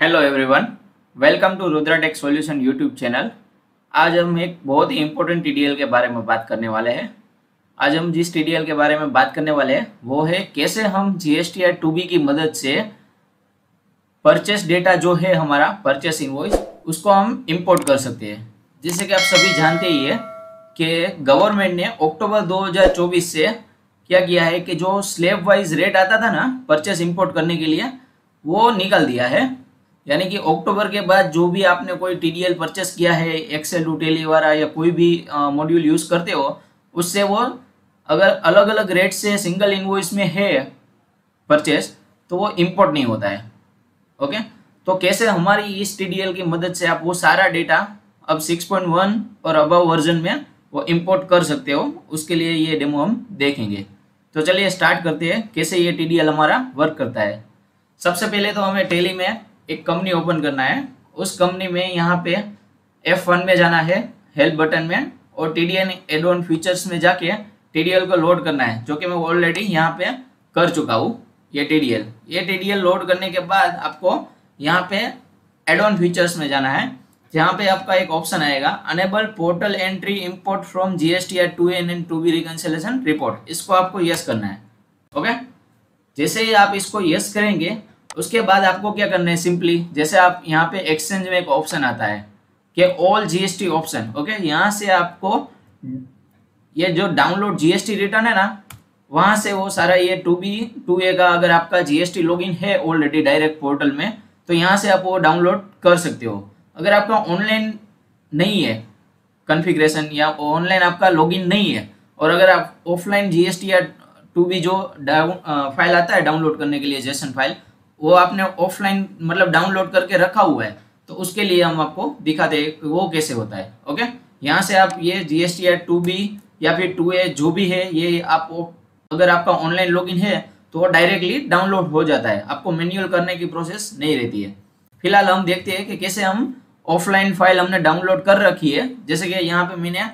Hello everyone, welcome to Rudra tech solution YouTube channel. आज हम एक बहुत ही इम्पोर्टेंट टीडीएल के बारे में बात करने वाले हैं। आज हम जिस टीडीएल के बारे में बात करने वाले हैं वो है कैसे हम जीएसटीआर 2B की मदद से परचेस डेटा जो है हमारा परचेस इनवॉइस उसको हम इंपोर्ट कर सकते हैं। जैसे कि आप सभी जानते ही है कि गवर्नमेंट ने अक्टूबर 2024 से क्या किया है कि जो स्लैब वाइज रेट आता था ना परचेस इंपोर्ट करने के लिए वो निकाल दिया है। यानी कि अक्टूबर के बाद जो भी आपने कोई टीडीएल परचेस किया है एक्सेल टू टेली वाला या कोई भी मॉड्यूल यूज करते हो उससे वो अगर अलग अलग रेट से सिंगल इनवॉइस में है परचेस तो वो इंपोर्ट नहीं होता है। ओके, तो कैसे हमारी इस टीडीएल की मदद से आप वो सारा डेटा अब 6.1 और अबव वर्जन में वो इंपोर्ट कर सकते हो, उसके लिए ये डेमो हम देखेंगे। तो चलिए स्टार्ट करते हैं कैसे ये टीडीएल हमारा वर्क करता है। सबसे पहले तो हमें टेली में एक कंपनी ओपन करना है। उस कंपनी में यहाँ पे F1 में जाना है, हेल्प बटन में, और टीडीएल एड ऑन फीचर्स में जाके टीडीएल को लोड करना है, जो कि मैं ऑलरेडी यहाँ पे कर चुका हूँ। ये टीडीएल लोड करने के बाद आपको यहाँ पे एड ऑन फीचर्स में जाना है, जहाँ पे आपका एक ऑप्शन आएगा enable portal entry import from GSTR 2N and 2B reconciliation report. इसको आपको यस करना है। ओके, जैसे ही आप इसको यस करेंगे उसके बाद आपको क्या करना है, सिंपली जैसे आप यहाँ पे एक्सचेंज में एक ऑप्शन आता है कि ऑल जीएसटी ऑप्शन। ओके, यहाँ से आपको ये जो डाउनलोड जीएसटी रिटर्न है ना वहाँ से वो सारा ये 2B 2A का अगर आपका जीएसटी लॉगिन है ऑलरेडी डायरेक्ट पोर्टल में तो यहाँ से आप वो डाउनलोड कर सकते हो। अगर आपका ऑनलाइन नहीं है कॉन्फ़िगरेशन या ऑनलाइन आपका लॉगिन नहीं है और अगर आप ऑफलाइन जीएसटी या 2B जो फाइल आता है डाउनलोड करने के लिए जेसन फाइल वो आपने ऑफलाइन मतलब डाउनलोड करके रखा हुआ है तो उसके लिए हम आपको दिखाते हैं वो कैसे होता है। ओके, यहाँ से आप ये जीएसटीआर 2B या फिर 2A जो भी है ये आप अगर आपका ऑनलाइन लॉगिन है तो वो डायरेक्टली डाउनलोड हो जाता है, आपको मैन्युअल करने की प्रोसेस नहीं रहती है। फिलहाल हम देखते हैं कि कैसे हम ऑफलाइन फाइल हमने डाउनलोड कर रखी है। जैसे कि यहाँ पे मैंने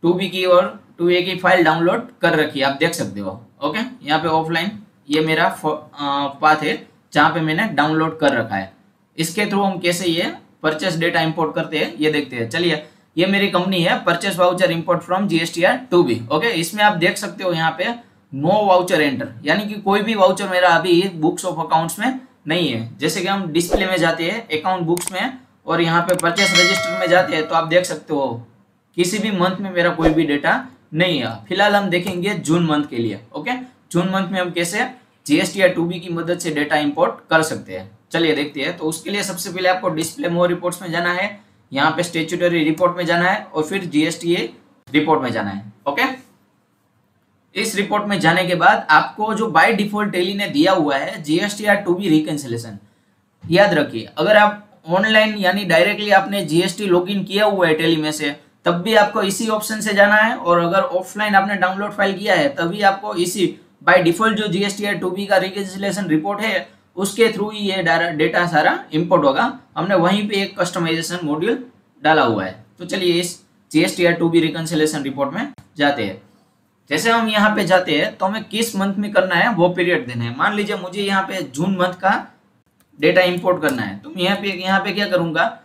2B की और 2A की फाइल डाउनलोड कर रखी है, आप देख सकते हो। ओके, यहाँ पे ऑफलाइन ये मेरा पाथ है जहाँ पे मैंने डाउनलोड कर रखा है। इसके थ्रू हम कैसे ये परचेस डेटा इंपोर्ट करते हैं ये देखते हैं। चलिए, ये मेरी कंपनी है purchase voucher import from GSTR 2B। Okay, इसमें आप देख सकते हो यहाँ पे नो वाउचर एंटर, यानी कि कोई भी वाउचर मेरा अभी बुक्स ऑफ अकाउंट्स में नहीं है। जैसे कि हम डिस्प्ले में जाते हैं अकाउंट बुक्स में और यहाँ पे परचेस रजिस्टर में जाते हैं तो आप देख सकते हो किसी भी मंथ में मेरा कोई भी डेटा नहीं है। फिलहाल हम देखेंगे जून मंथ के लिए। ओके, जून मंथ में हम कैसे जीएसटीआर 2B की मदद से डेटा इंपोर्ट कर सकते हैं, चलिए देखते हैं। तो उसके लिए सबसे पहले आपको डिस्प्ले मोर रिपोर्ट्स में जाना है, यहाँ पे स्टेट्यूटरी रिपोर्ट में जाना है और फिर जीएसटीए रिपोर्ट में जाना है। ओके, इस रिपोर्ट में जाने के बाद आपको जो बाय डिफॉल्ट टेली ने दिया हुआ है जीएसटीआर 2B रिकंसिलिएशन, याद रखिए अगर आप ऑनलाइन यानी डायरेक्टली आपने जीएसटी लॉगिन किया हुआ है टेली में से तब भी आपको इसी ऑप्शन से जाना है, और अगर ऑफलाइन आपने डाउनलोड फाइल किया है तभी आपको इसी बाय डिफॉल्ट जो जीएसटीआर 2B का रिकंसिलिएशन रिपोर्ट है उसके थ्रू ही ये डेटा सारा इंपोर्ट होगा। हमने वहीं पे एक कस्टमाइजेशन मॉड्यूल डाला हुआ है। तो चलिए इस जीएसटीआर 2B रिकंसिलिएशन रिपोर्ट में जाते हैं। जैसे हम यहाँ पे जाते हैं तो हमें किस मंथ में करना है वो पीरियड देना है। मान लीजिए मुझे यहाँ पे जून मंथ का डेटा इंपोर्ट करना है तो मैं यहाँ पे क्या करूँगा,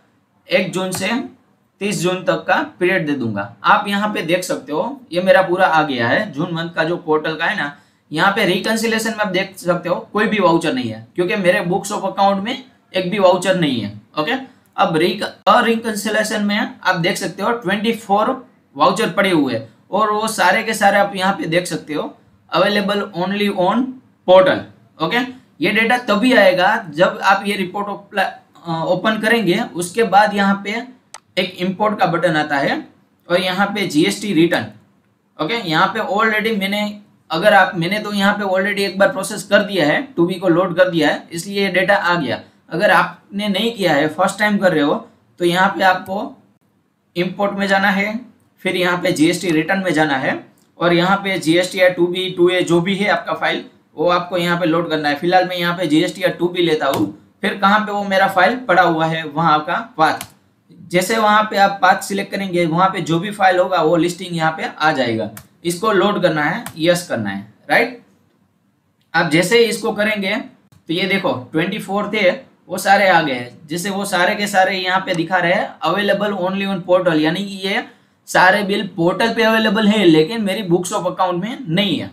1 जून से 30 जून तक का पीरियड दे दूंगा। आप यहाँ पे देख सकते हो ये मेरा पूरा आ गया है जून मंथ का जो पोर्टल का है ना। यहाँ पे रिकंसिलिएशन में आप देख सकते हो कोई भी वाउचर नहीं है क्योंकि मेरे बुक्स ऑफ अकाउंट में एक भी वाउचर नहीं है। ओके, अब रिकंसिलिएशन में आप देख सकते हो 24 वाउचर पड़े हुए हैं और वो सारे के सारे आप यहाँ पे देख सकते हो available only on portal. Okay, ये डेटा तभी आएगा जब आप ये रिपोर्ट ओपन करेंगे। उसके बाद यहाँ पे एक इंपोर्ट का बटन आता है और यहाँ पे जीएसटी रिटर्न। ओके, यहाँ पे ऑलरेडी मैंने तो यहाँ पे ऑलरेडी एक बार प्रोसेस कर दिया है, 2B को लोड कर दिया है, इसलिए ये डेटा आ गया। अगर आपने नहीं किया है, फर्स्ट टाइम कर रहे हो, तो यहाँ पे आपको इंपोर्ट में जाना है, फिर यहाँ पे जीएसटी रिटर्न में जाना है और यहाँ पे जीएसटीआर 2B 2A जो भी है आपका फाइल वो आपको यहाँ पे लोड करना है। फिलहाल मैं यहाँ पे जीएसटीआर 2B लेता हूँ, फिर कहाँ पे वो मेरा फाइल पड़ा हुआ है वहाँ का पाथ, जैसे वहाँ पे आप पाथ सिलेक्ट करेंगे वहाँ पे जो भी फाइल होगा वो लिस्टिंग यहाँ पे आ जाएगा। इसको लोड करना है, यस करना है, राइट। आप जैसे ही इसको करेंगे तो ये देखो 24 थे वो सारे आ गए हैं। जैसे वो सारे के सारे यहाँ पे दिखा रहे हैं अवेलेबल ओनली ऑन पोर्टल, यानी कि ये सारे बिल पोर्टल पे अवेलेबल है लेकिन मेरी बुक्स ऑफ अकाउंट में नहीं है।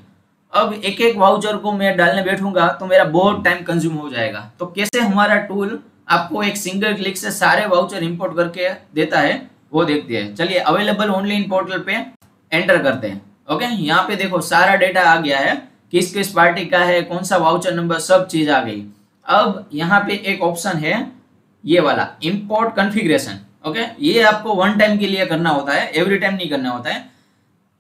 अब एक एक वाउचर को मैं डालने बैठूंगा तो मेरा बहुत टाइम कंज्यूम हो जाएगा। तो कैसे हमारा टूल आपको एक सिंगल क्लिक से सारे वाउचर इंपोर्ट करके देता है वो देखते हैं। चलिए अवेलेबल ओनली इन पोर्टल पे एंटर करते हैं। ओके, यहाँ पे देखो सारा डेटा आ गया है, किस किस पार्टी का है, कौन सा वाउचर नंबर, सब चीज आ गई। अब यहाँ पे एक ऑप्शन है ये वाला इंपोर्ट कॉन्फ़िगरेशन। ओके, ये आपको वन टाइम के लिए करना होता है, एवरी टाइम नहीं करना होता है।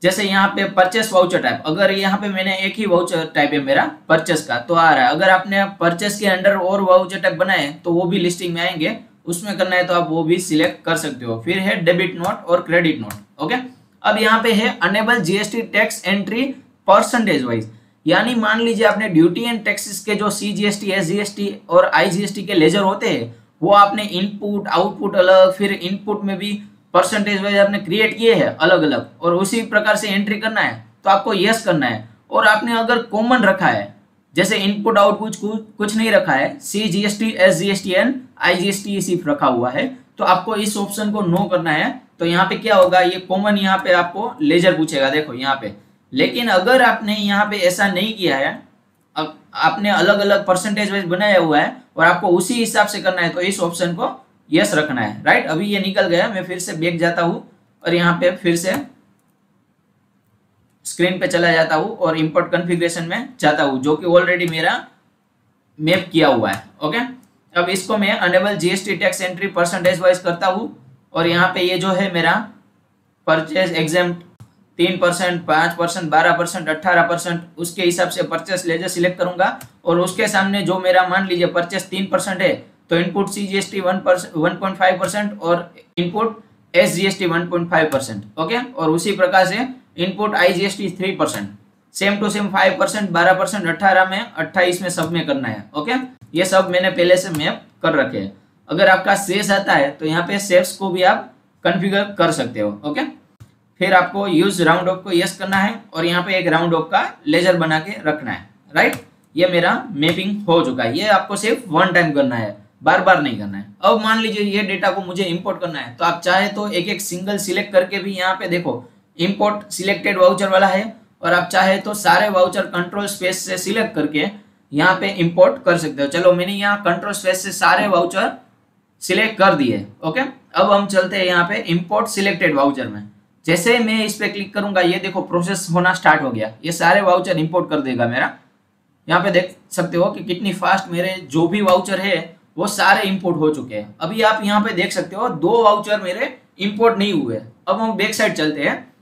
जैसे यहाँ पे परचेस वाउचर टाइप, अगर यहाँ पे मैंने एक ही वाउचर टाइप है मेरा परचेस का तो आ रहा है। अगर आपने परचेस के अंडर और वाउचर टाइप बनाए तो वो भी लिस्टिंग में आएंगे, उसमें करना है तो आप वो भी सिलेक्ट कर सकते हो। फिर है डेबिट नोट और क्रेडिट नोट। ओके, अब यहाँ पे है enable GST tax entry percentage wise, यानी मान लीजिए आपने ड्यूटी एंड टैक्सेस के जो सीजीएसटी, एसजीएसटी और आईजीएसटी के लेजर होते हैं वो आपने इनपुट आउटपुट अलग, फिर इनपुट में भी परसेंटेज वाइज आपने क्रिएट किए हैं अलग अलग और उसी प्रकार से एंट्री करना है तो आपको यस करना है। और आपने अगर कॉमन रखा है जैसे इनपुट आउटपुट कुछ नहीं रखा है, सीजीएसटी, एसजीएसटी एंड आईजीएसटी सिर्फ रखा हुआ है, तो आपको इस ऑप्शन को नो करना है। तो यहाँ पे क्या होगा, ये कॉमन यहाँ पे आपको लेजर पूछेगा, देखो यहाँ पे। लेकिन अगर आपने यहाँ पे ऐसा नहीं किया है, आपने अलग अलग परसेंटेज वाइज बनाया हुआ है और आपको उसी हिसाब से करना है तो इस ऑप्शन को यस रखना है। राइट, अभी ये निकल गया, मैं फिर से बैक जाता हूँ और यहाँ पे फिर से स्क्रीन पे चला जाता हूँ और इंपोर्ट कॉन्फ़िगरेशन में जाता हूँ जो कि ऑलरेडी मेरा मैप किया हुआ है। ओके, अब इसको मैं enable GST tax entry percentage wise करता हूँ और यहाँ पे ये जो है मेरा परचेज एग्जाम्प्ट 3%, 5%, 12%, 18%, उसके हिसाब से परचेस लेजर सिलेक्ट करूंगा और उसके सामने जो मेरा मान लीजिए परचेस 3% है तो इनपुट सीजीएसटी 1.5% और इनपुट एसजीएसटी 1.5%। ओके, और उसी प्रकार से input IGST 3%, same to same 5%, 12%, 18 में, 28 में सब में करना है। ओके, ये सब मैंने पहले से मैप कर रखे हैं। अगर आपका सेस आता है तो यहाँ पे सेव्स को भी आप कॉन्फ़िगर कर सकते हो। ओके, फिर आपको यूज राउंड ऑफ को यस करना है और यहाँ पे एक राउंड ऑफ का लेजर बना के रखना है। राइट, ये मेरा मैपिंग हो चुका है। ये आपको सिर्फ वन टाइम करना है, बार बार नहीं करना है। अब मान लीजिए ये डेटा को मुझे इंपोर्ट करना है तो आप चाहे तो एक एक सिंगल सिलेक्ट करके भी यहाँ पे देखो इंपोर्ट सिलेक्टेड वाउचर वाला है, और आप चाहे तो सारे वाउचर कंट्रोल स्पेस से सिलेक्ट करके यहाँ पे इंपोर्ट कर सकते हो। चलो मैंने यहाँ कंट्रोल स्पेस से सारे वाउचर सिलेक्ट कर दिए। ओके, अब हम चलते हैं यहाँ पे इंपोर्ट सिलेक्टेड वाउचर में। जैसे मैं इस पे क्लिक करूंगा ये देखो प्रोसेस होना स्टार्ट हो गया, ये सारे वाउचर इंपोर्ट कर देगा मेरा। यहाँ पे देख सकते हो कि कितनी फास्ट मेरे जो भी वाउचर है वो सारे इंपोर्ट हो चुके हैं। अभी आप यहाँ पे देख सकते हो 2 वाउचर मेरे इंपोर्ट नहीं हुए। अब हम बैक साइड चलते हैं,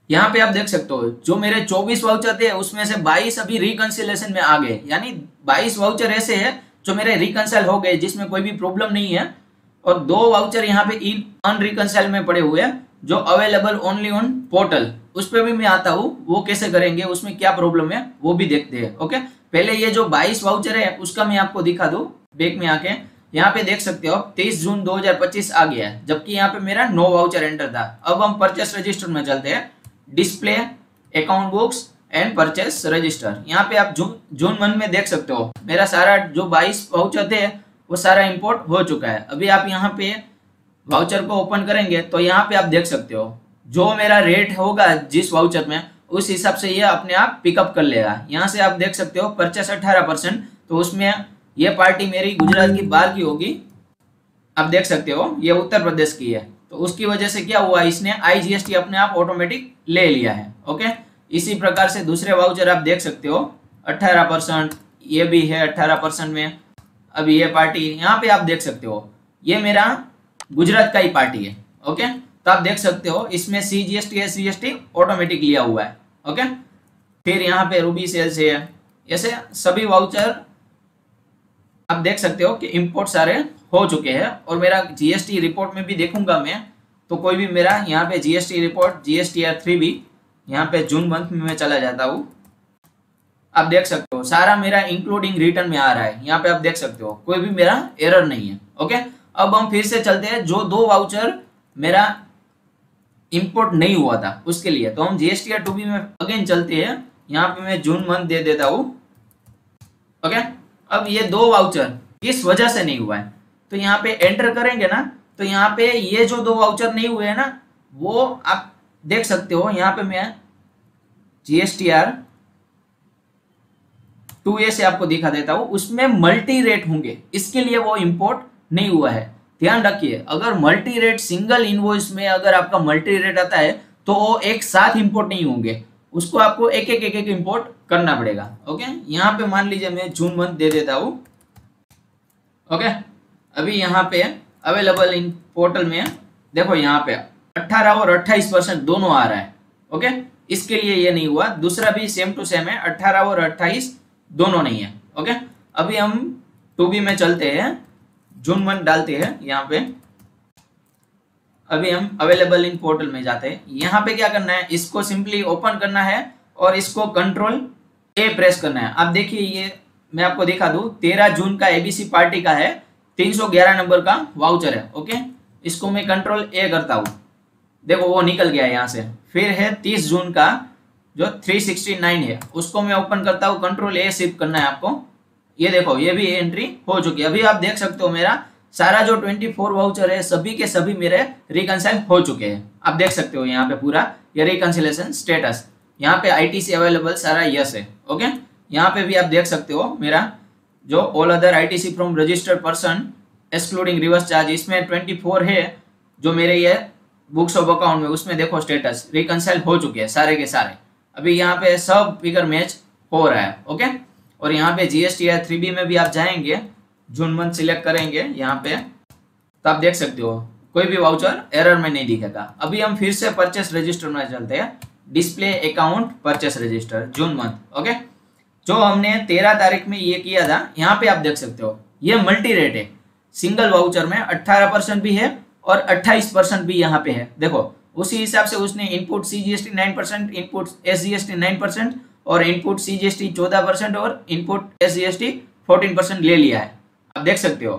यहाँ पे आप देख सकते हो जो मेरे 24 वाउचर थे उसमें से 22 अभी रिकंसिलेशन में आ गए, यानी 22 वाउचर ऐसे हैं जो मेरे रिकंसाइल हो गए जिसमें कोई भी प्रॉब्लम नहीं है, और 2 वाउचर यहाँ पे अनरिकंसाइल में पड़े हुए हैं जो अवेलेबल ओनली ऑन पोर्टल। उस पर भी मैं आता हूँ, वो कैसे करेंगे, उसमें क्या प्रॉब्लम है वो भी देखते हैं। ओके, पहले ये जो 22 वाउचर है उसका मैं आपको दिखा दूं बैक में आके। यहाँ पे देख सकते हो 23 जून 2025 आ गया है, जबकि यहाँ पे मेरा 9 वाउचर एंटर था। अब हम परचेस रजिस्टर में चलते हैं, display account books and purchase register. यहाँ पे आप जून मंथ में देख सकते हो मेरा सारा जो 22 वाउचर थे वो सारा इंपोर्ट हो चुका है। अभी आप यहाँ पे वाउचर को ओपन करेंगे तो यहाँ पे आप देख सकते हो जो मेरा रेट होगा जिस वाउचर में उस हिसाब से ये अपने आप पिकअप कर लेगा। यहाँ से आप देख सकते हो परचेस 18%, तो उसमें ये पार्टी मेरी गुजरात की बाहर की होगी। आप देख सकते हो ये उत्तर प्रदेश की है, तो उसकी वजह से क्या हुआ, इसने आईजीएसटी अपने आप ऑटोमेटिक ले लिया है। ओके, इसी प्रकार से दूसरे वाउचर आप देख सकते हो 18%, ये भी है 18% में। अभी ये पार्टी यहाँ पे आप देख सकते हो ये मेरा गुजरात का ही पार्टी है। ओके, तो आप देख सकते हो इसमें सीजीएसटी एसजीएसटी ऑटोमेटिक लिया हुआ है। ओके, फिर यहाँ पे रूबी सेल्स है, ऐसे सभी वाउचर आप देख सकते हो कि इंपोर्ट सारे हो चुके हैं। और मेरा जीएसटी रिपोर्ट में भी देखूंगा मैं तो कोई भी मेरा यहाँ पे जीएसटी रिपोर्ट GSTR3 भी यहाँ पे जून मंथ में मैं चला जाता हूँ। आप देख सकते हो सारा मेरा इंक्लूडिंग रिटर्न में आ रहा है। यहाँ पे आप देख सकते हो कोई भी मेरा एरर नहीं है। ओके, अब हम फिर से चलते हैं जो 2 वाउचर मेरा इंपोर्ट नहीं हुआ था उसके लिए, तो हम GSTR2B में अगेन चलते हैं। यहाँ पे मैं जून मंथ दे देता हूँ। ओके, अब ये 2 वाउचर इस वजह से नहीं हुआ है। तो यहाँ पे एंटर करेंगे ना, तो यहाँ पे ये जो 2 वाउचर नहीं हुए हैं ना, वो आप देख सकते हो। यहाँ पे मैं GSTR 2A से आपको दिखा देता हूं, उसमें मल्टी रेट होंगे, इसके लिए वो इंपोर्ट नहीं हुआ है। ध्यान रखिए, अगर मल्टी रेट सिंगल इनवॉइस में अगर आपका मल्टी रेट आता है तो वो एक साथ इंपोर्ट नहीं होंगे, उसको आपको एक एक इंपोर्ट करना पड़ेगा। ओके, यहाँ पे मान लीजिए मैं जून मंथ दे देता हूँ। ओके, अभी यहाँ पे अवेलेबल इन पोर्टल में देखो, यहाँ पे 18 और 28% दोनों आ रहा है। ओके, इसके लिए ये नहीं हुआ। दूसरा भी सेम टू सेम है, 18 और 28 दोनों नहीं है। ओके, अभी हम 2B में चलते हैं, जून मंथ डालते हैं यहाँ पे। अभी हम अवेलेबल इन पोर्टल में जाते हैं। यहाँ पे क्या करना है, इसको सिंपली ओपन करना है और इसको Ctrl+A प्रेस करना है। आप देखिए, ये मैं आपको दिखा दूं, 13 जून का ABC पार्टी का है, 311 नंबर का वाउचर है। ओके, इसको मैं Ctrl+A करता हूँ, देखो वो निकल गया है यहाँ से। फिर है 30 जून का जो 369 है, उसको मैं ओपन करता हूँ, Ctrl+A शिफ्ट करना है आपको। ये देखो, ये भी एंट्री हो चुकी है। अभी आप देख सकते हो मेरा सारा जो 24 वाउचर है सभी के सभी मेरे रिकंसाइल हो चुके हैं। आप देख सकते हो यहाँ पे पूरा ये रिकंसिलेशन स्टेटस, यहाँ पे ITC अवेलेबल सारा यस है। ओके, यहाँ पे भी आप देख सकते हो मेरा जो all other ITC from registered person excluding reverse charge, इसमें 24 है जो मेरे ये बुक्स ऑफ अकाउंट में, उसमें देखो स्टेटस रिकंसाइल हो चुके हैं सारे के सारे। अभी यहाँ पे सब फिगर मैच हो रहा है। ओके, और यहाँ पे GSTR 3B में भी आप जाएंगे, जून मंथ सिलेक्ट करेंगे यहाँ पे, तो आप देख सकते हो कोई भी वाउचर एरर में नहीं दिखेगा। अभी हम फिर से परचेस रजिस्टर में चलते हैं, display account purchase register June month. Okay, जो हमने 13 तारीख में ये किया था, यहाँ पे आप देख सकते हो ये मल्टी रेट है। सिंगल वाउचर में 18% भी है और 28% भी यहाँ पे है। देखो, उसी हिसाब से उसने इनपुट CGST 9%, इनपुट SGST 9% और इनपुट CGST 14% और इनपुट SGST 14% ले लिया है। आप देख सकते हो।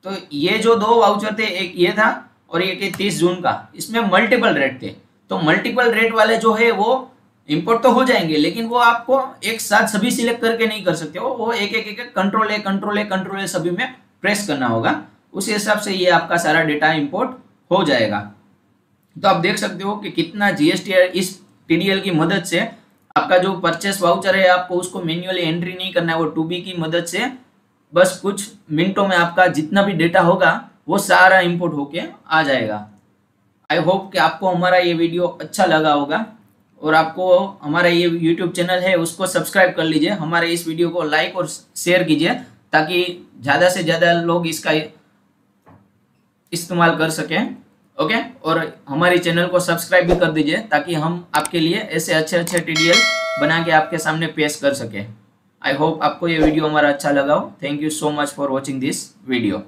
तो ये जो 2 वाउचर थे, एक ये था और एक 30 जून का, इसमें मल्टीपल रेट थे। तो मल्टीपल रेट वाले जो है वो इंपोर्ट तो हो जाएंगे, लेकिन वो आपको एक साथ सभी सिलेक्ट करके नहीं कर सकते हो, वो एक Ctrl+A सभी में प्रेस करना होगा। उस हिसाब से ये आपका सारा डेटा इंपोर्ट हो जाएगा। तो आप देख सकते हो कि कितना GSTR इस TDL की मदद से, आपका जो परचेस वाउचर है आपको उसको मैन्युअली एंट्री नहीं करना है, वो 2B की मदद से बस कुछ मिनटों में आपका जितना भी डेटा होगा वो सारा इंपोर्ट होके आ जाएगा। आई होप कि आपको हमारा ये वीडियो अच्छा लगा होगा और आपको हमारा ये YouTube चैनल है उसको सब्सक्राइब कर लीजिए। हमारे इस वीडियो को लाइक और शेयर कीजिए ताकि ज़्यादा से ज़्यादा लोग इसका इस्तेमाल कर सकें। ओके, और हमारे चैनल को सब्सक्राइब भी कर दीजिए ताकि हम आपके लिए ऐसे अच्छे TDL बना के आपके सामने पेश कर सकें। आई होप आपको ये वीडियो हमारा अच्छा लगा हो। Thank you so much for watching this video.